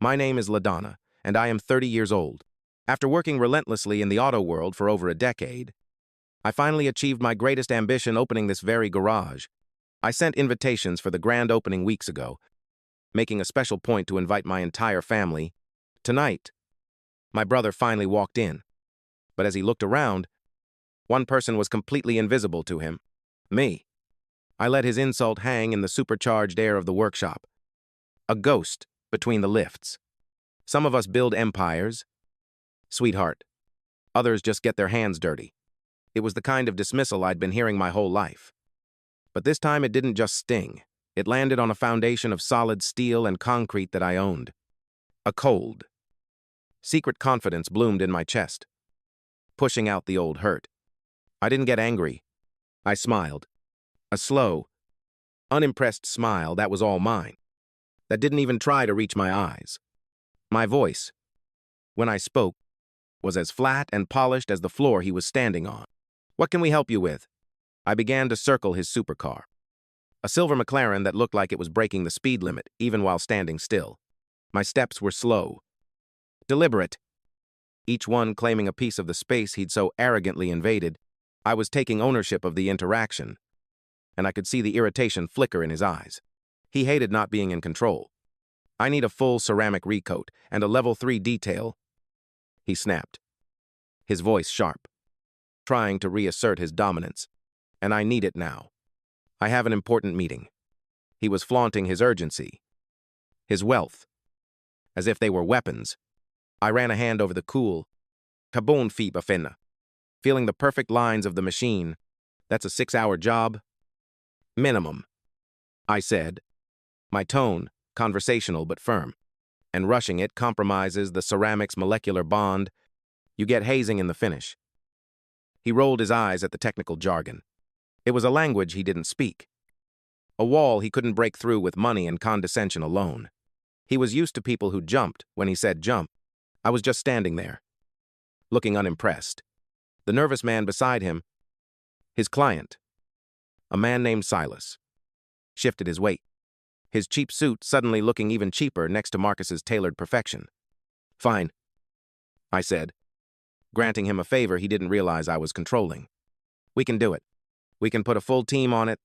My name is LaDonna, and I am 30 years old. After working relentlessly in the auto world for over a decade, I finally achieved my greatest ambition opening this very garage. I sent invitations for the grand opening weeks ago, making a special point to invite my entire family. Tonight, my brother finally walked in, but as he looked around, one person was completely invisible to him. Me. I let his insult hang in the supercharged air of the workshop. A ghost between the lifts. Some of us build empires, sweetheart. Others just get their hands dirty. It was the kind of dismissal I'd been hearing my whole life. But this time it didn't just sting. It landed on a foundation of solid steel and concrete that I owned. A cold, secret confidence bloomed in my chest, pushing out the old hurt. I didn't get angry. I smiled. A slow, unimpressed smile that was all mine, that didn't even try to reach my eyes. My voice, when I spoke, was as flat and polished as the floor he was standing on. "What can we help you with?" I began to circle his supercar. A silver McLaren that looked like it was breaking the speed limit, even while standing still. My steps were slow, deliberate, each one claiming a piece of the space he'd so arrogantly invaded. I was taking ownership of the interaction, and I could see the irritation flicker in his eyes. He hated not being in control. "I need a full ceramic recoat and a level 3 detail," he snapped, his voice sharp, trying to reassert his dominance. "And I need it now. I have an important meeting." He was flaunting his urgency, his wealth, as if they were weapons. I ran a hand over the cool, carbon fibre finna, feeling the perfect lines of the machine. "That's a 6-hour job? Minimum," I said, my tone conversational but firm. "And rushing it compromises the ceramic's molecular bond. You get hazing in the finish." He rolled his eyes at the technical jargon. It was a language he didn't speak, a wall he couldn't break through with money and condescension alone. He was used to people who jumped when he said jump. I was just standing there, looking unimpressed. The nervous man beside him, his client, a man named Silas, shifted his weight, his cheap suit suddenly looking even cheaper next to Marcus's tailored perfection. "Fine," I said, granting him a favor he didn't realize I was controlling. "We can do it. We can put a full team on it,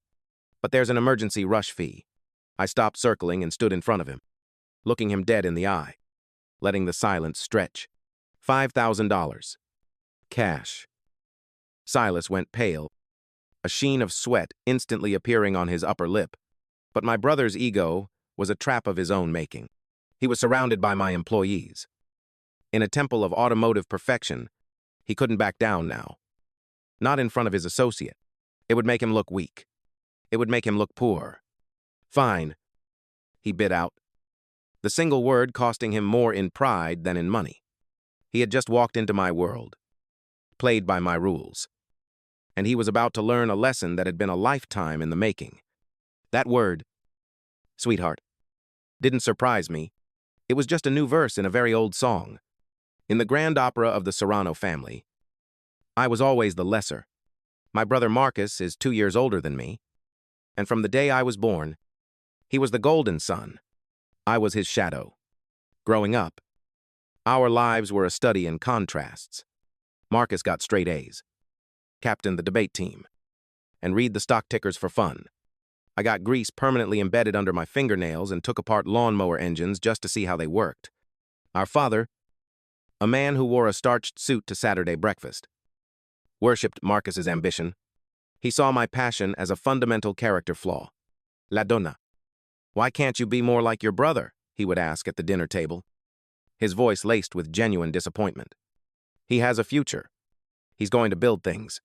but there's an emergency rush fee." I stopped circling and stood in front of him, looking him dead in the eye, letting the silence stretch. $5,000. Cash. Silas went pale, a sheen of sweat instantly appearing on his upper lip. But my brother's ego was a trap of his own making. He was surrounded by my employees. In a temple of automotive perfection, he couldn't back down now. Not in front of his associate. It would make him look weak. It would make him look poor. "Fine," he bit out, the single word costing him more in pride than in money. He had just walked into my world, played by my rules, and he was about to learn a lesson that had been a lifetime in the making. That word, sweetheart, didn't surprise me. It was just a new verse in a very old song. In the grand opera of the Serrano family, I was always the lesser. My brother Marcus is 2 years older than me, and from the day I was born, he was the golden son. I was his shadow. Growing up, our lives were a study in contrasts. Marcus got straight A's, captained the debate team, and read the stock tickers for fun. I got grease permanently embedded under my fingernails and took apart lawnmower engines just to see how they worked. Our father, a man who wore a starched suit to Saturday breakfast, worshipped Marcus's ambition. He saw my passion as a fundamental character flaw. "LaDonna, why can't you be more like your brother?" he would ask at the dinner table, his voice laced with genuine disappointment. "He has a future. He's going to build things.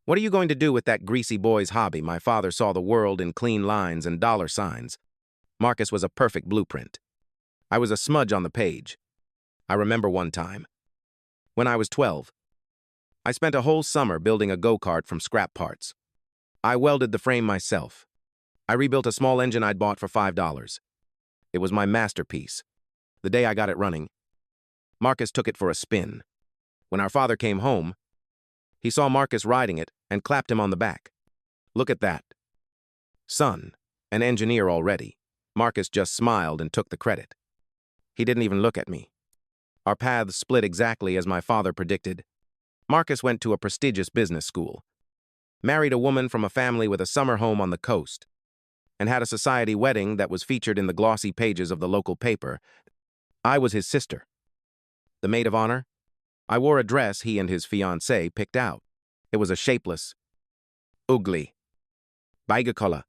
What are you going to do with that greasy boy's hobby?" My father saw the world in clean lines and dollar signs. Marcus was a perfect blueprint. I was a smudge on the page. I remember one time, when I was 12, I spent a whole summer building a go-kart from scrap parts. I welded the frame myself. I rebuilt a small engine I'd bought for $5. It was my masterpiece. The day I got it running, Marcus took it for a spin. When our father came home, he saw Marcus riding it and clapped him on the back. "Look at that. Son, an engineer already." Marcus just smiled and took the credit. He didn't even look at me. Our paths split exactly as my father predicted. Marcus went to a prestigious business school, married a woman from a family with a summer home on the coast, and had a society wedding that was featured in the glossy pages of the local paper. I was his sister, the maid of honor. I wore a dress he and his fiancée picked out. It was a shapeless, ugly, baigakola.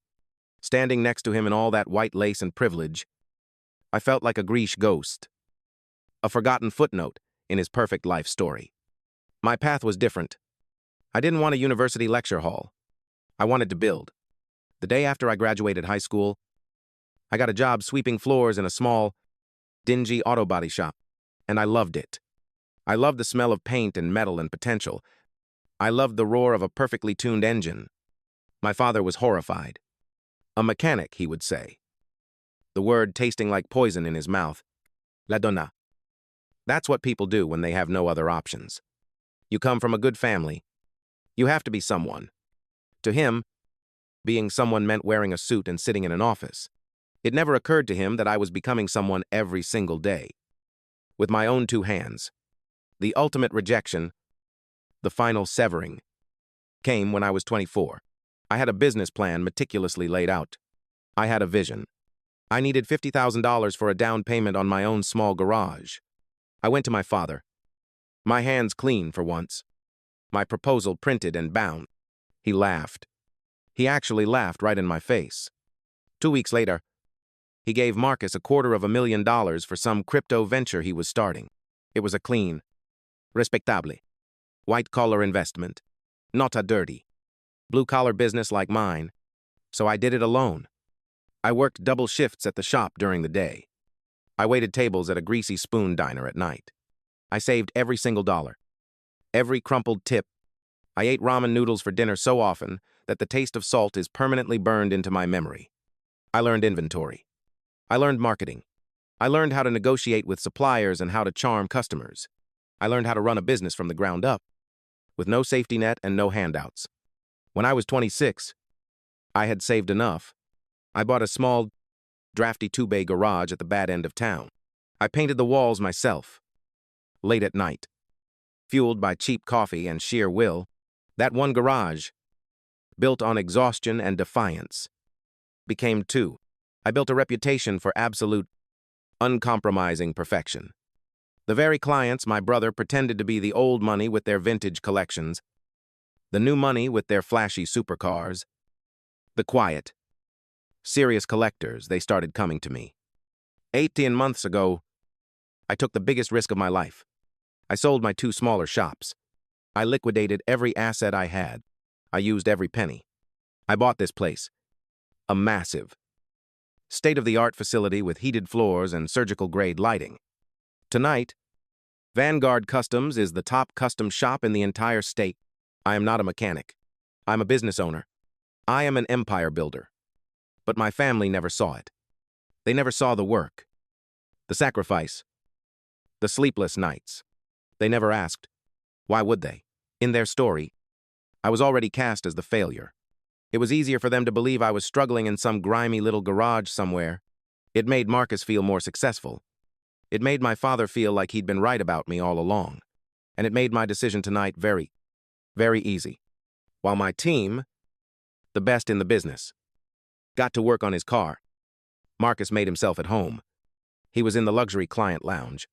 Standing next to him in all that white lace and privilege, I felt like a Greek ghost, a forgotten footnote in his perfect life story. My path was different. I didn't want a university lecture hall. I wanted to build. The day after I graduated high school, I got a job sweeping floors in a small, dingy auto body shop, and I loved it. I loved the smell of paint and metal and potential. I loved the roar of a perfectly tuned engine. My father was horrified. A mechanic, he would say. The word tasting like poison in his mouth. La donna. That's what people do when they have no other options. You come from a good family. You have to be someone. To him, being someone meant wearing a suit and sitting in an office. It never occurred to him that I was becoming someone every single day. With my own two hands. The ultimate rejection, the final severing, came when I was 24. I had a business plan meticulously laid out. I had a vision. I needed $50,000 for a down payment on my own small garage. I went to my father. My hands clean for once. My proposal printed and bound. He laughed. He actually laughed right in my face. 2 weeks later, he gave Marcus $250,000 for some crypto venture he was starting. It was a clean, respectable, white-collar investment, not a dirty, blue-collar business like mine, so I did it alone. I worked double shifts at the shop during the day. I waited tables at a greasy spoon diner at night. I saved every single dollar, every crumpled tip. I ate ramen noodles for dinner so often that the taste of salt is permanently burned into my memory. I learned inventory. I learned marketing. I learned how to negotiate with suppliers and how to charm customers. I learned how to run a business from the ground up, with no safety net and no handouts. When I was 26, I had saved enough. I bought a small, drafty two-bay garage at the bad end of town. I painted the walls myself, late at night. Fueled by cheap coffee and sheer will, that one garage, built on exhaustion and defiance, became two. I built a reputation for absolute, uncompromising perfection. The very clients my brother pretended to be the old money with their vintage collections, the new money with their flashy supercars, the quiet, serious collectors, they started coming to me. 18 months ago, I took the biggest risk of my life. I sold my 2 smaller shops. I liquidated every asset I had. I used every penny. I bought this place, a massive, state-of-the-art facility with heated floors and surgical-grade lighting. Tonight, Vanguard Customs is the top custom shop in the entire state. I am not a mechanic. I'm a business owner. I am an empire builder. But my family never saw it. They never saw the work, the sacrifice, the sleepless nights. They never asked. Why would they? In their story, I was already cast as the failure. It was easier for them to believe I was struggling in some grimy little garage somewhere. It made Marcus feel more successful. It made my father feel like he'd been right about me all along. And it made my decision tonight very, very easy. While my team, the best in the business, got to work on his car, Marcus made himself at home. He was in the luxury client lounge,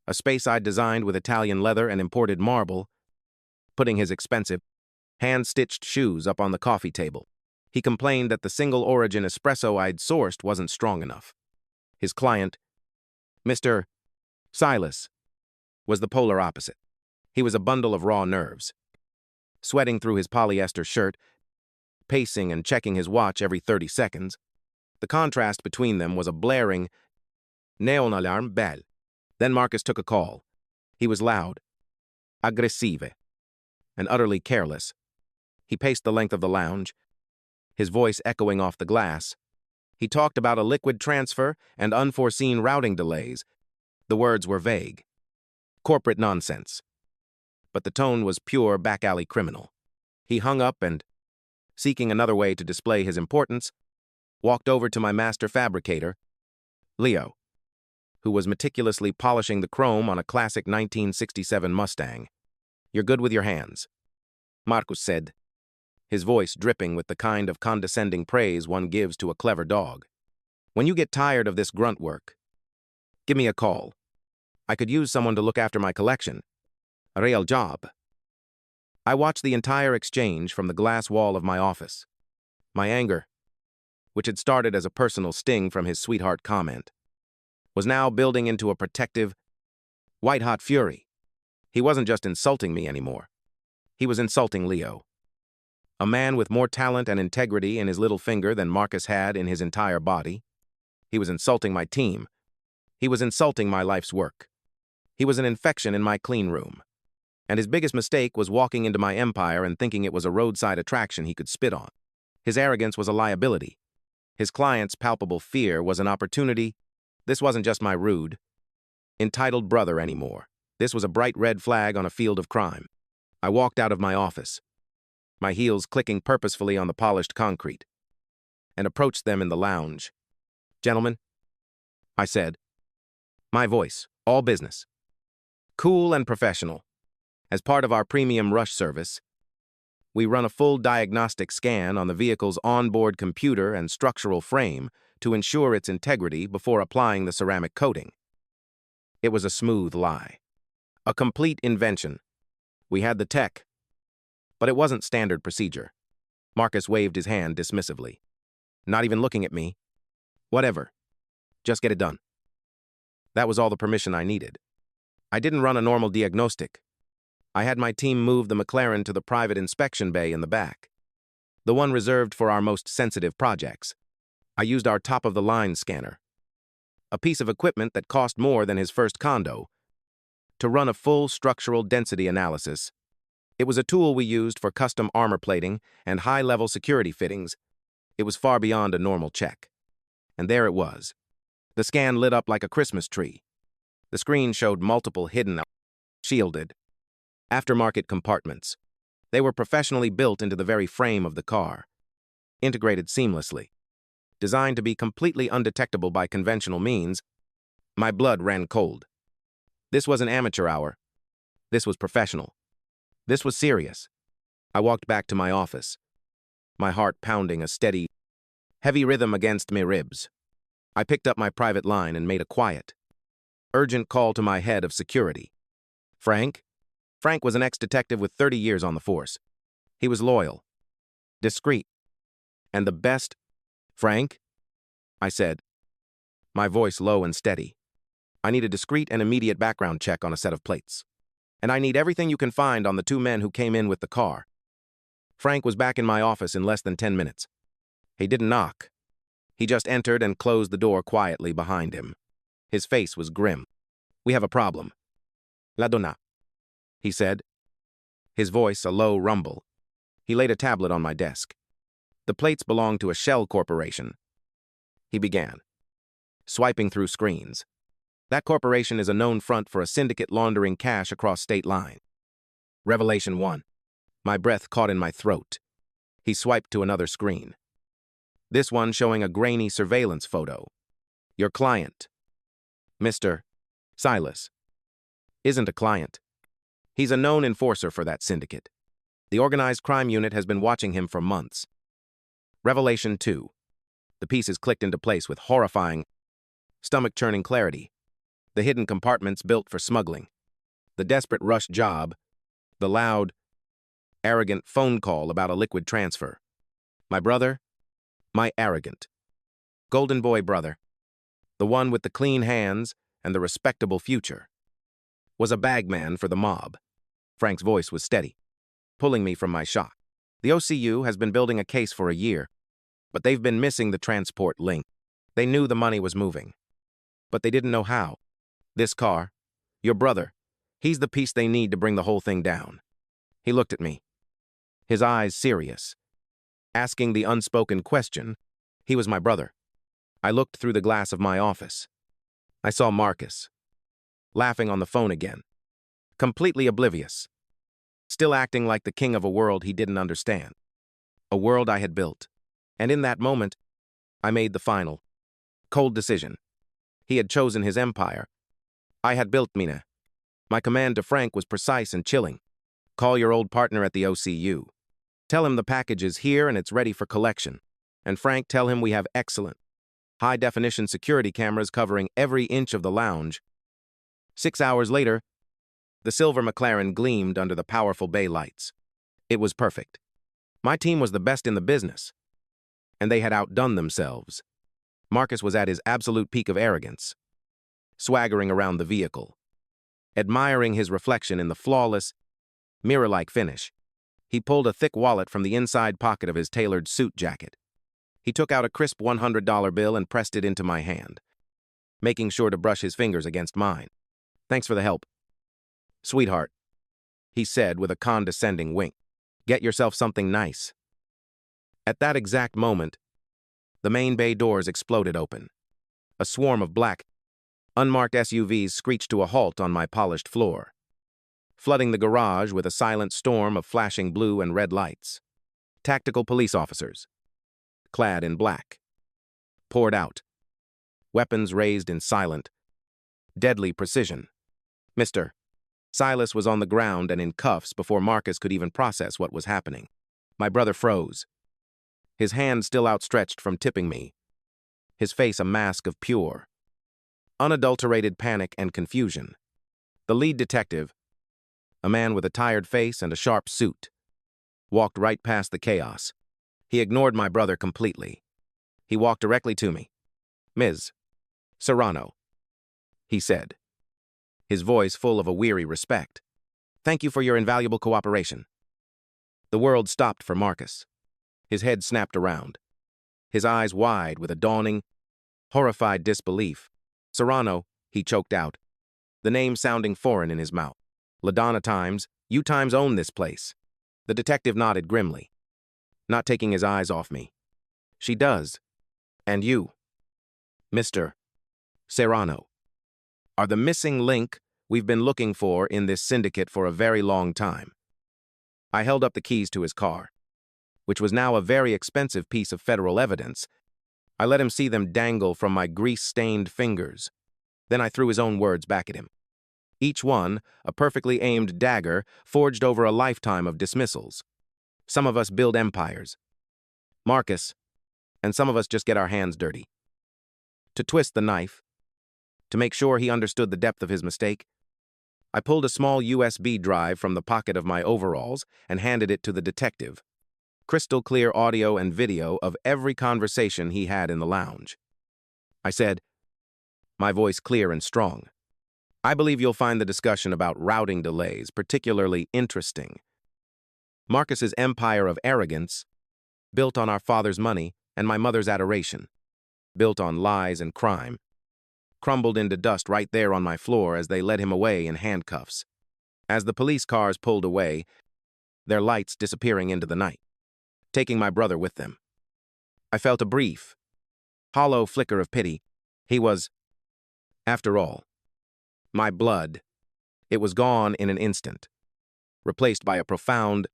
a space I'd designed with Italian leather and imported marble, putting his expensive, hand-stitched shoes up on the coffee table. He complained that the single-origin espresso I'd sourced wasn't strong enough. His client, Mr. Silas, was the polar opposite. He was a bundle of raw nerves, sweating through his polyester shirt, pacing and checking his watch every 30 seconds. The contrast between them was a blaring neon alarm bell. Then Marcus took a call. He was loud, aggressive, and utterly careless. He paced the length of the lounge, his voice echoing off the glass. He talked about a liquid transfer and unforeseen routing delays. The words were vague, corporate nonsense. But the tone was pure back-alley criminal. He hung up and, seeking another way to display his importance, walked over to my master fabricator, Leo, who was meticulously polishing the chrome on a classic 1967 Mustang. "You're good with your hands," Marcus said, his voice dripping with the kind of condescending praise one gives to a clever dog. "When you get tired of this grunt work, give me a call. I could use someone to look after my collection. A real job." I watched the entire exchange from the glass wall of my office. My anger, which had started as a personal sting from his sweetheart comment, was now building into a protective, white-hot fury. He wasn't just insulting me anymore. He was insulting Leo. A man with more talent and integrity in his little finger than Marcus had in his entire body. He was insulting my team. He was insulting my life's work. He was an infection in my clean room. And his biggest mistake was walking into my empire and thinking it was a roadside attraction he could spit on. His arrogance was a liability. His client's palpable fear was an opportunity. This wasn't just my rude, entitled brother anymore. This was a bright red flag on a field of crime. I walked out of my office, my heels clicking purposefully on the polished concrete, and approached them in the lounge. "Gentlemen," I said, my voice, all business, cool and professional. "As part of our premium rush service, we run a full diagnostic scan on the vehicle's onboard computer and structural frame to ensure its integrity before applying the ceramic coating." It was a smooth lie. A complete invention. We had the tech, but it wasn't standard procedure. Marcus waved his hand dismissively, not even looking at me. "Whatever. Just get it done." That was all the permission I needed. I didn't run a normal diagnostic. I had my team move the McLaren to the private inspection bay in the back, the one reserved for our most sensitive projects. I used our top-of-the-line scanner, a piece of equipment that cost more than his first condo, to run a full structural density analysis. It was a tool we used for custom armor plating and high-level security fittings. It was far beyond a normal check. And there it was. The scan lit up like a Christmas tree. The screen showed multiple hidden, shielded, aftermarket compartments. They were professionally built into the very frame of the car, integrated seamlessly, designed to be completely undetectable by conventional means. My blood ran cold. This was an amateur hour. This was professional. This was serious. I walked back to my office, my heart pounding a steady, heavy rhythm against my ribs. I picked up my private line and made a quiet, urgent call to my head of security. "Frank?" Frank was an ex-detective with 30 years on the force. He was loyal, discreet, and the best. "Frank?" I said, my voice low and steady. "I need a discreet and immediate background check on a set of plates. And I need everything you can find on the two men who came in with the car." Frank was back in my office in less than 10 minutes. He didn't knock. He just entered and closed the door quietly behind him. His face was grim. "We have a problem." "La donna," he said, his voice a low rumble. He laid a tablet on my desk. "The plates belong to a shell corporation," he began, swiping through screens. "That corporation is a known front for a syndicate laundering cash across state lines." Revelation 1. My breath caught in my throat. He swiped to another screen. This one showing a grainy surveillance photo. "Your client, Mr. Silas, isn't a client. He's a known enforcer for that syndicate. The organized crime unit has been watching him for months." Revelation 2. The pieces clicked into place with horrifying, stomach-churning clarity. The hidden compartments built for smuggling. The desperate rush job. The loud, arrogant phone call about a liquid transfer. My brother, my arrogant, golden boy brother, the one with the clean hands and the respectable future, was a bagman for the mob. Frank's voice was steady, pulling me from my shock. "The OCU has been building a case for a year, but they've been missing the transport link. They knew the money was moving, but they didn't know how. This car, your brother, he's the piece they need to bring the whole thing down." He looked at me, his eyes serious, asking the unspoken question. He was my brother. I looked through the glass of my office. I saw Marcus, laughing on the phone again, completely oblivious, still acting like the king of a world he didn't understand, a world I had built. And in that moment, I made the final, cold decision. He had chosen his empire. I had built Mina. My command to Frank was precise and chilling. Call your old partner at the OCU. Tell him the package is here and it's ready for collection. And Frank, tell him we have excellent, high-definition security cameras covering every inch of the lounge. 6 hours later, the silver McLaren gleamed under the powerful bay lights. It was perfect. My team was the best in the business, and they had outdone themselves. Marcus was at his absolute peak of arrogance, swaggering around the vehicle, admiring his reflection in the flawless, mirror-like finish. He pulled a thick wallet from the inside pocket of his tailored suit jacket. He took out a crisp $100 bill and pressed it into my hand, making sure to brush his fingers against mine. Thanks for the help, sweetheart, he said with a condescending wink. Get yourself something nice. At that exact moment, the main bay doors exploded open. A swarm of black, unmarked SUVs screeched to a halt on my polished floor, flooding the garage with a silent storm of flashing blue and red lights. Tactical police officers, clad in black, poured out, weapons raised in silent, deadly precision. Mr. Silas was on the ground and in cuffs before Marcus could even process what was happening. My brother froze, his hand still outstretched from tipping me, his face a mask of pure, unadulterated panic and confusion. The lead detective, a man with a tired face and a sharp suit, walked right past the chaos. He ignored my brother completely. He walked directly to me. Ms. Serrano, he said, his voice full of a weary respect. Thank you for your invaluable cooperation. The world stopped for Marcus. His head snapped around, his eyes wide with a dawning, horrified disbelief. Serrano, he choked out, the name sounding foreign in his mouth. LaDonna Times, you Times own this place. The detective nodded grimly, not taking his eyes off me. She does. And you, Mr. Serrano, are the missing link we've been looking for in this syndicate for a very long time. I held up the keys to his car, which was now a very expensive piece of federal evidence. I let him see them dangle from my grease-stained fingers. Then I threw his own words back at him. Each one, a perfectly aimed dagger forged over a lifetime of dismissals. Some of us build empires, Marcus, and some of us just get our hands dirty. To twist the knife, to make sure he understood the depth of his mistake, I pulled a small USB drive from the pocket of my overalls and handed it to the detective. Crystal clear audio and video of every conversation he had in the lounge. I said, my voice clear and strong, I believe you'll find the discussion about routing delays particularly interesting. Marcus's empire of arrogance, built on our father's money and my mother's adoration, built on lies and crime, crumbled into dust right there on my floor as they led him away in handcuffs. As the police cars pulled away, their lights disappearing into the night, taking my brother with them, I felt a brief, hollow flicker of pity. He was, after all, my blood. It was gone in an instant, replaced by a profound,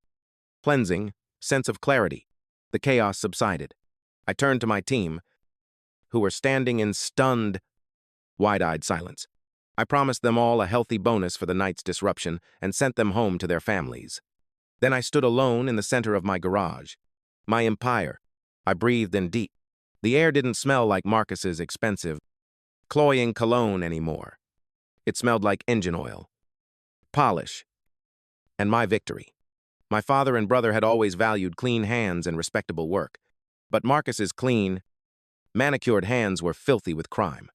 cleansing sense of clarity. The chaos subsided. I turned to my team, who were standing in stunned, wide-eyed silence. I promised them all a healthy bonus for the night's disruption and sent them home to their families. Then I stood alone in the center of my garage. My empire. I breathed in deep. The air didn't smell like Marcus's expensive, cloying cologne anymore. It smelled like engine oil, polish, and my victory. My father and brother had always valued clean hands and respectable work, but Marcus's clean, manicured hands were filthy with crime.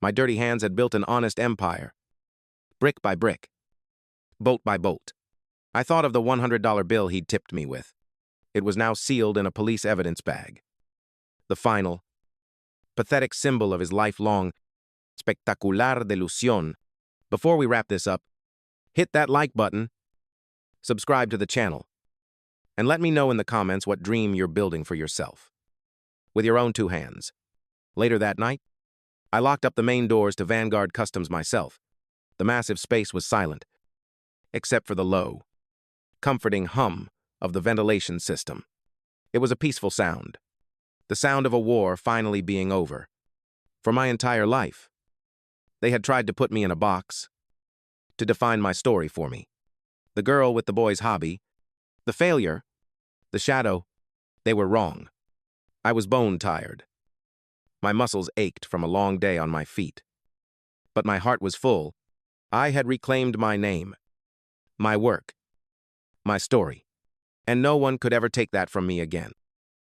My dirty hands had built an honest empire, brick by brick, bolt by bolt. I thought of the $100 bill he'd tipped me with. It was now sealed in a police evidence bag. The final, pathetic symbol of his lifelong, spectacular delusión. Before we wrap this up, hit that like button, subscribe to the channel, and let me know in the comments what dream you're building for yourself, with your own two hands. Later that night, I locked up the main doors to Vanguard Customs myself. The massive space was silent, except for the low, comforting hum of the ventilation system. It was a peaceful sound, the sound of a war finally being over. For my entire life, They had tried to put me in a box, to define my story for me. The girl with the boy's hobby, the failure, the shadow, they were wrong. I was bone-tired. My muscles ached from a long day on my feet. But my heart was full. I had reclaimed my name, my work, my story, and no one could ever take that from me again.